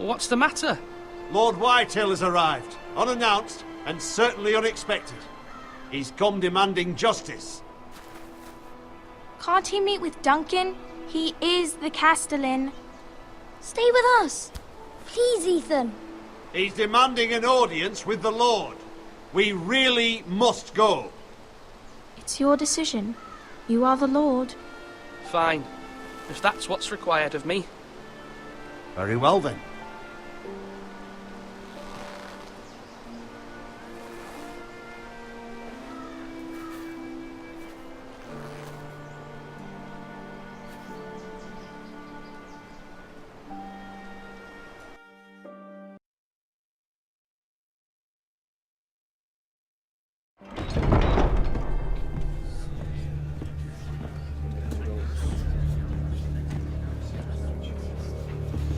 What's the matter? Lord Whitehill has arrived, unannounced and certainly unexpected. He's come demanding justice. Can't he meet with Duncan? He is the Castellan. Stay with us. Please, Ethan. He's demanding an audience with the Lord. We really must go. It's your decision. You are the Lord. Fine. If that's what's required of me. Very well then.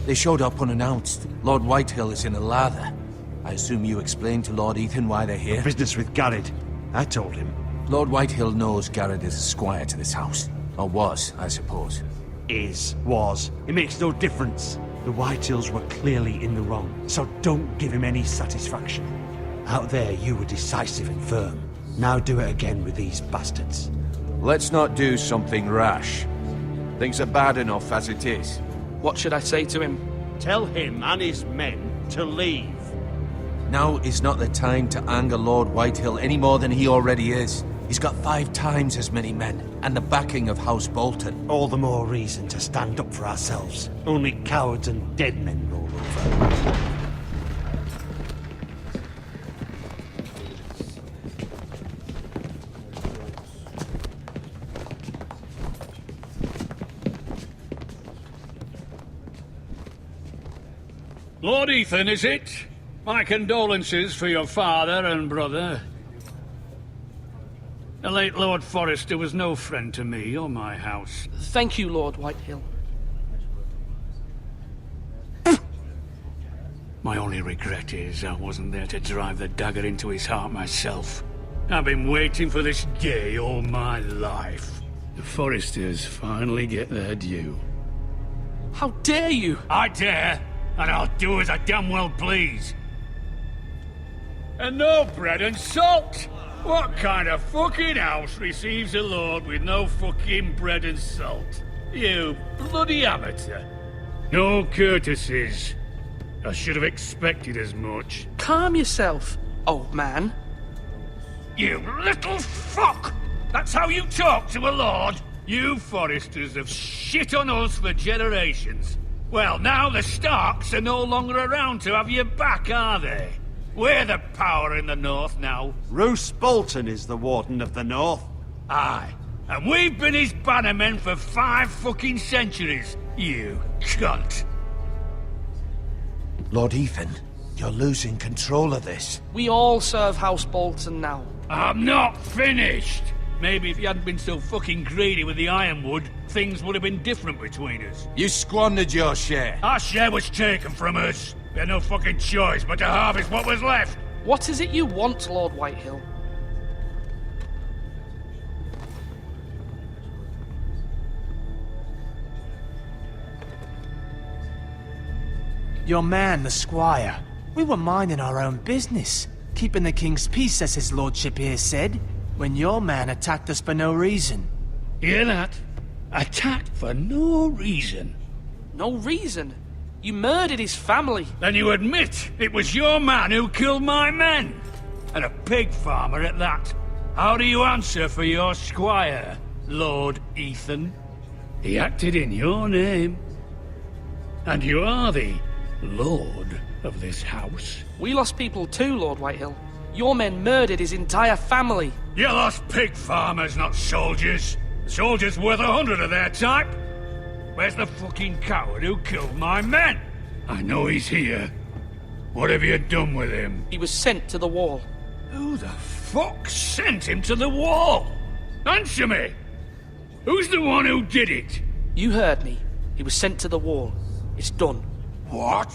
They showed up unannounced. Lord Whitehill is in a lather. I assume you explained to Lord Ethan why they're here? Business with Garrett. I told him. Lord Whitehill knows Garrett is a squire to this house. Or was, I suppose. Was. It makes no difference. The Whitehills were clearly in the wrong, so don't give him any satisfaction. Out there, you were decisive and firm. Now do it again with these bastards. Let's not do something rash. Things are bad enough as it is. What should I say to him? Tell him and his men to leave. Now is not the time to anger Lord Whitehill any more than he already is. He's got 5 times as many men, and the backing of House Bolton. All the more reason to stand up for ourselves. Only cowards and dead men roll over. Lord Ethan, is it? My condolences for your father and brother. The late Lord Forrester was no friend to me or my house. Thank you, Lord Whitehill. My only regret is I wasn't there to drive the dagger into his heart myself. I've been waiting for this day all my life. The Forresters finally get their due. How dare you! I dare, and I'll do as I damn well please. And no bread and salt! What kind of fucking house receives a lord with no fucking bread and salt? You bloody amateur. No courtesies. I should have expected as much. Calm yourself, old man. You little fuck! That's how you talk to a lord? You Forresters have shit on us for generations. Well, now the Starks are no longer around to have your back, are they? We're the power in the north now. Roose Bolton is the Warden of the North. Aye. And we've been his bannermen for 5 fucking centuries. You cunt. Lord Ethan, you're losing control of this. We all serve House Bolton now. I'm not finished. Maybe if you hadn't been so fucking greedy with the ironwood, things would have been different between us. You squandered your share. Our share was taken from us. We had no fucking choice but to harvest what was left. What is it you want, Lord Whitehill? Your man, the squire. We were minding our own business, keeping the king's peace, as his lordship here said, when your man attacked us for no reason. Hear that? Attacked for no reason. No reason? You murdered his family. Then you admit it was your man who killed my men. And a pig farmer at that. How do you answer for your squire, Lord Ethan? He acted in your name. And you are the lord of this house. We lost people too, Lord Whitehill. Your men murdered his entire family. You lost pig farmers, not soldiers. The soldiers worth 100 of their type. Where's the fucking coward who killed my men? I know he's here. What have you done with him? He was sent to the wall. Who the fuck sent him to the wall? Answer me! Who's the one who did it? You heard me. He was sent to the wall. It's done. What?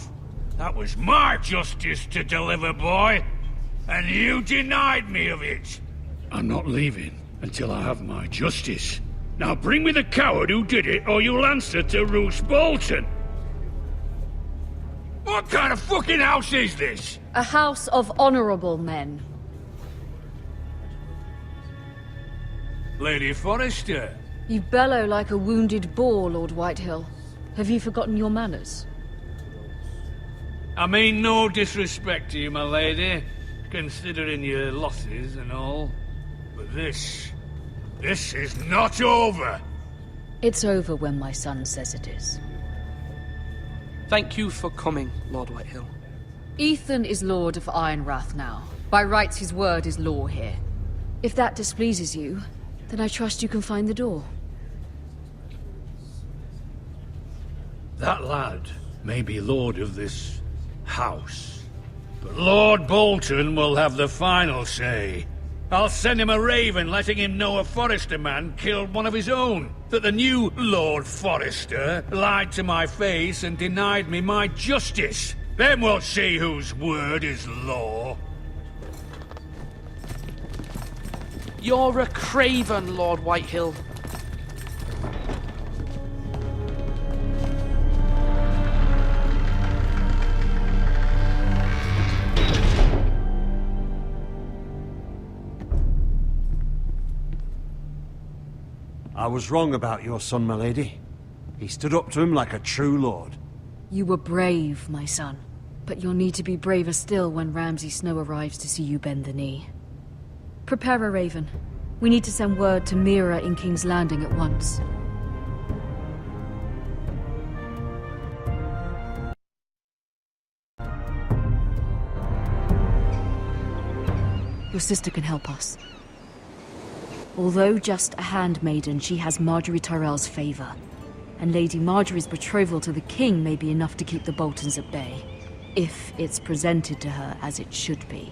That was my justice to deliver, boy. And you denied me of it. I'm not leaving until I have my justice. Now bring me the coward who did it, or you'll answer to Roose Bolton. What kind of fucking house is this? A house of honorable men. Lady Forrester. You bellow like a wounded boar, Lord Whitehill. Have you forgotten your manners? I mean no disrespect to you, my lady, considering your losses and all. But this is not over. It's over when my son says it is. Thank you for coming, Lord Whitehill. Ethan is Lord of Ironrath now. By rights, his word is law here. If that displeases you, then I trust you can find the door. That lad may be lord of this house, but Lord Bolton will have the final say. I'll send him a raven letting him know a Forrester man killed one of his own. That the new Lord Forrester lied to my face and denied me my justice. Then we'll see whose word is law. You're a craven, Lord Whitehill. I was wrong about your son, my lady. He stood up to him like a true lord. You were brave, my son. But you'll need to be braver still when Ramsay Snow arrives to see you bend the knee. Prepare a raven. We need to send word to Mira in King's Landing at once. Your sister can help us. Although just a handmaiden, she has Marjorie Tyrell's favor. And Lady Marjorie's betrothal to the king may be enough to keep the Boltons at bay. If it's presented to her as it should be.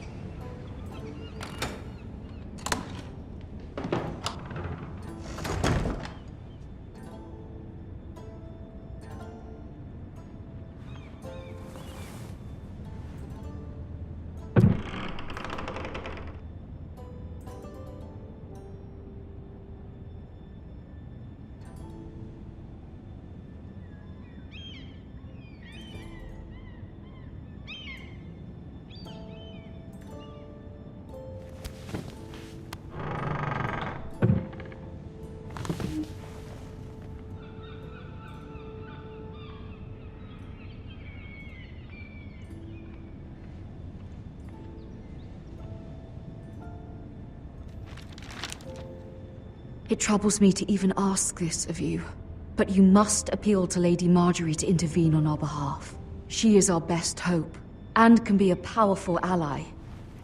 It troubles me to even ask this of you, but you must appeal to Lady Marjorie to intervene on our behalf. She is our best hope, and can be a powerful ally,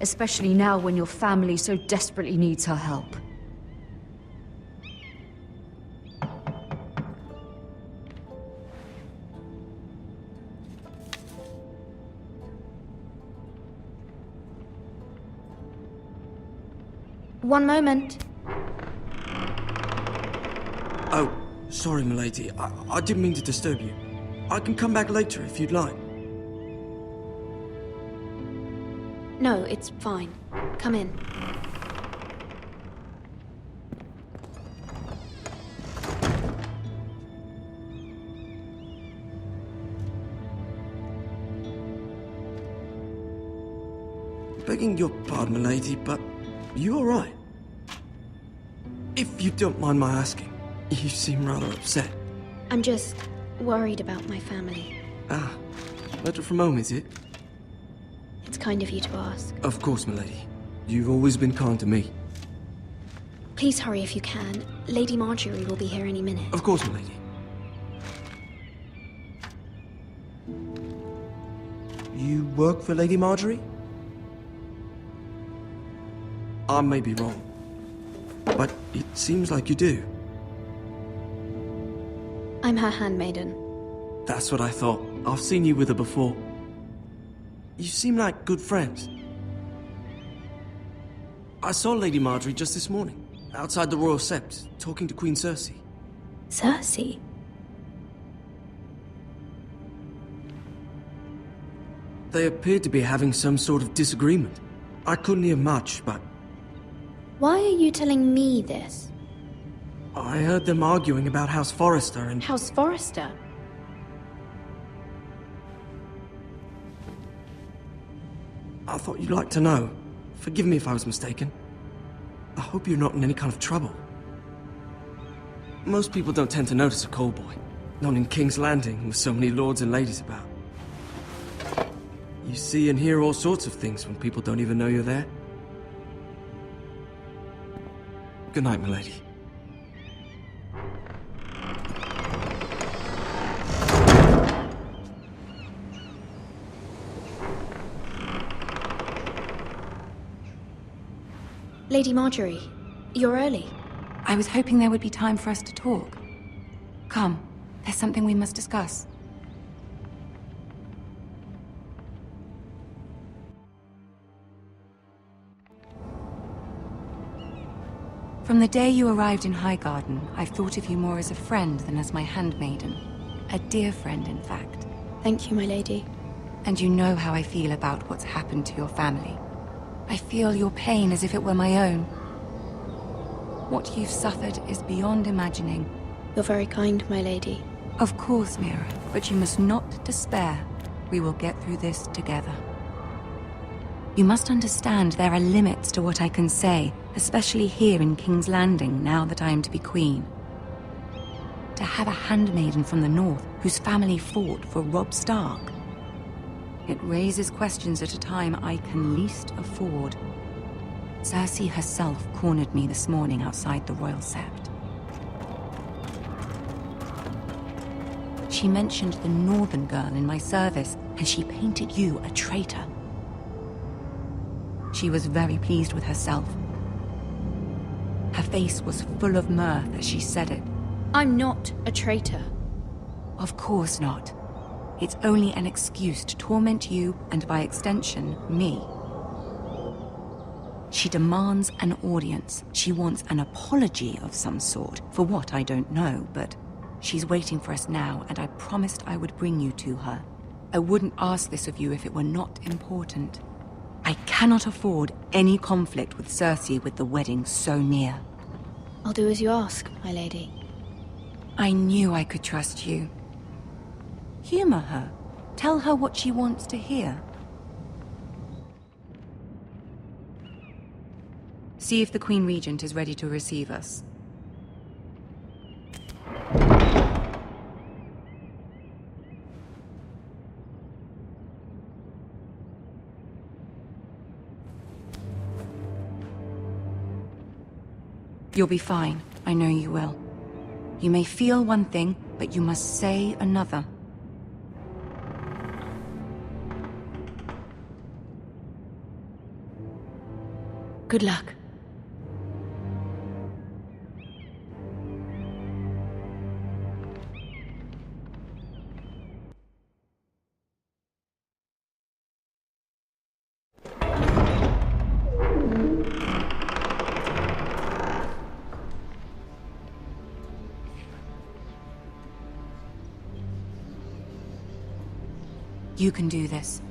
especially now when your family so desperately needs her help. One moment. Oh, sorry, milady. I didn't mean to disturb you. I can come back later if you'd like. No, it's fine. Come in. Begging your pardon, milady, but you all right? If you don't mind my asking, you seem rather upset. I'm just worried about my family. Ah, letter from home, is it? It's kind of you to ask. Of course, milady. You've always been kind to me. Please hurry if you can. Lady Marjorie will be here any minute. Of course, milady. You work for Lady Marjorie? I may be wrong, but it seems like you do. I'm her handmaiden. That's what I thought. I've seen you with her before. You seem like good friends. I saw Lady Marjorie just this morning, outside the Royal Sept, talking to Queen Cersei. Cersei? They appeared to be having some sort of disagreement. I couldn't hear much, but Why are you telling me this? I heard them arguing about House Forrester and... House Forrester? I thought you'd like to know. Forgive me if I was mistaken. I hope you're not in any kind of trouble. Most people don't tend to notice a call boy. Not in King's Landing, with so many lords and ladies about. You see and hear all sorts of things when people don't even know you're there. Good night, milady. Lady Marjorie, you're early. I was hoping there would be time for us to talk. Come, there's something we must discuss. From the day you arrived in Highgarden, I've thought of you more as a friend than as my handmaiden. A dear friend, in fact. Thank you, my lady. And you know how I feel about what's happened to your family. I feel your pain as if it were my own. What you've suffered is beyond imagining. You're very kind, my lady. Of course, Mira, but you must not despair. We will get through this together. You must understand there are limits to what I can say, especially here in King's Landing, now that I am to be queen. To have a handmaiden from the north whose family fought for Robb Stark. It raises questions at a time I can least afford. Cersei herself cornered me this morning outside the Royal Sept. She mentioned the northern girl in my service, and she painted you a traitor. She was very pleased with herself. Her face was full of mirth as she said it. I'm not a traitor. Of course not. It's only an excuse to torment you, and by extension, me. She demands an audience. She wants an apology of some sort, for what I don't know, but she's waiting for us now, and I promised I would bring you to her. I wouldn't ask this of you if it were not important. I cannot afford any conflict with Cersei with the wedding so near. I'll do as you ask, my lady. I knew I could trust you. Humor her. Tell her what she wants to hear. See if the Queen Regent is ready to receive us. You'll be fine. I know you will. You may feel one thing, but you must say another. Good luck. You can do this.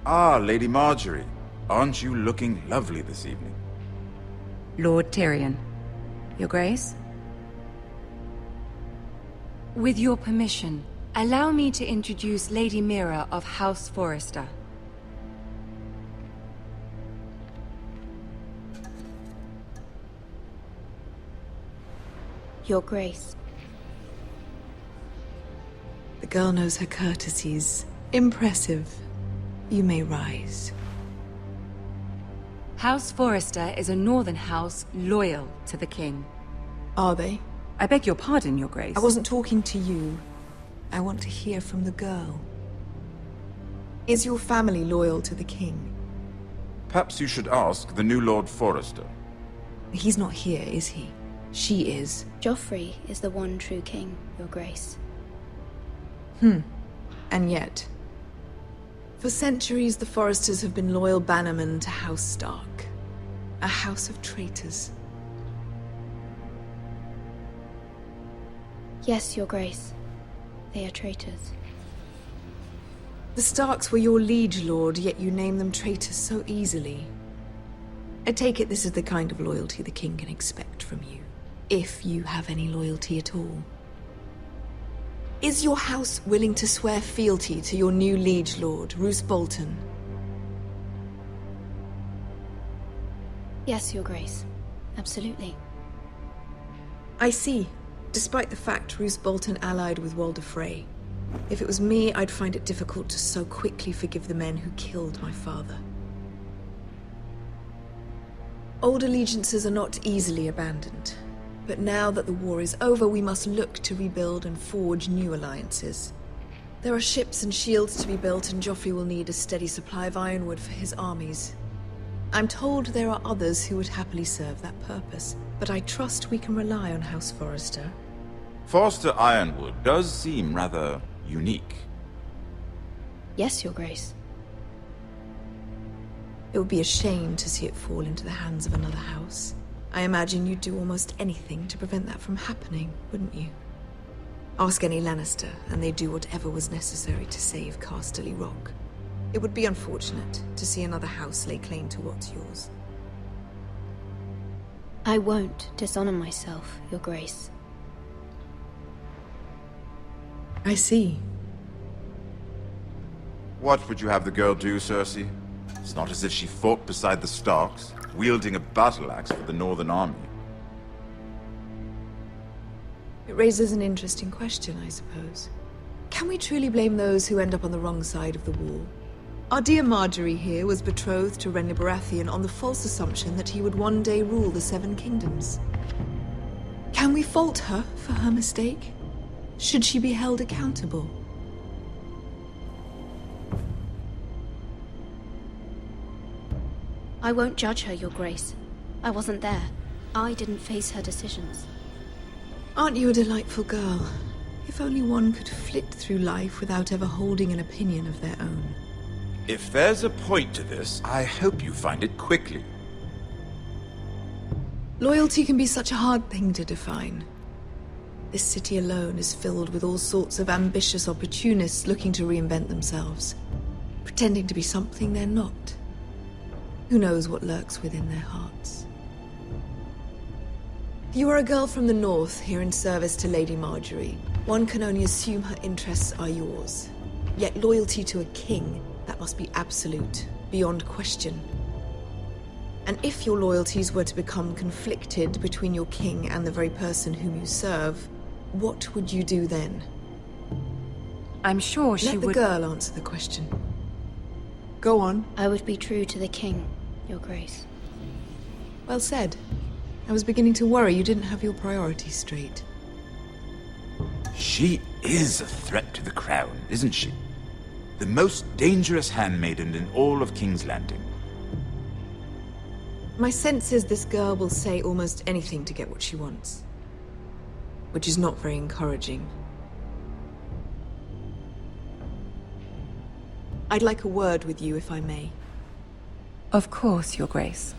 Ah, Lady Marjorie. Aren't you looking lovely this evening? Lord Tyrion. Your Grace? With your permission, allow me to introduce Lady Mira of House Forrester. Your Grace. The girl knows her courtesies. Impressive. You may rise. House Forrester is a northern house loyal to the king. Are they? I beg your pardon, Your Grace. I wasn't talking to you. I want to hear from the girl. Is your family loyal to the king? Perhaps you should ask the new Lord Forrester. He's not here, is he? She is. Joffrey is the one true king, Your Grace. And yet... For centuries, the Forresters have been loyal bannermen to House Stark. A house of traitors. Yes, Your Grace. They are traitors. The Starks were your liege lord, yet you name them traitors so easily. I take it this is the kind of loyalty the king can expect from you, if you have any loyalty at all. Is your house willing to swear fealty to your new liege lord, Roose Bolton? Yes, Your Grace. Absolutely. I see. Despite the fact Roose Bolton allied with Walder Frey. If it was me, I'd find it difficult to so quickly forgive the men who killed my father. Old allegiances are not easily abandoned. But now that the war is over, we must look to rebuild and forge new alliances. There are ships and shields to be built, and Joffrey will need a steady supply of ironwood for his armies. I'm told there are others who would happily serve that purpose, but I trust we can rely on House Forrester. Forrester Ironwood does seem rather unique. Yes, Your Grace. It would be a shame to see it fall into the hands of another house. I imagine you'd do almost anything to prevent that from happening, wouldn't you? Ask any Lannister, and they'd do whatever was necessary to save Casterly Rock. It would be unfortunate to see another house lay claim to what's yours. I won't dishonor myself, Your Grace. I see. What would you have the girl do, Cersei? It's not as if she fought beside the Starks, wielding a battle axe for the Northern Army. It raises an interesting question, I suppose. Can we truly blame those who end up on the wrong side of the wall? Our dear Marjorie here was betrothed to Renly Baratheon on the false assumption that he would one day rule the Seven Kingdoms. Can we fault her for her mistake? Should she be held accountable? I won't judge her, Your Grace. I wasn't there. I didn't face her decisions. Aren't you a delightful girl? If only one could flit through life without ever holding an opinion of their own. If there's a point to this, I hope you find it quickly. Loyalty can be such a hard thing to define. This city alone is filled with all sorts of ambitious opportunists looking to reinvent themselves, pretending to be something they're not. Who knows what lurks within their hearts? You are a girl from the north, here in service to Lady Marjorie. One can only assume her interests are yours. Yet loyalty to a king, that must be absolute, beyond question. And if your loyalties were to become conflicted between your king and the very person whom you serve, what would you do then? I'm sure she would... Let the girl answer the question. Go on. I would be true to the king, Your Grace. Well said. I was beginning to worry you didn't have your priorities straight. She is a threat to the crown, isn't she? The most dangerous handmaiden in all of King's Landing. My sense is this girl will say almost anything to get what she wants. Which is not very encouraging. I'd like a word with you, if I may. Of course, Your Grace.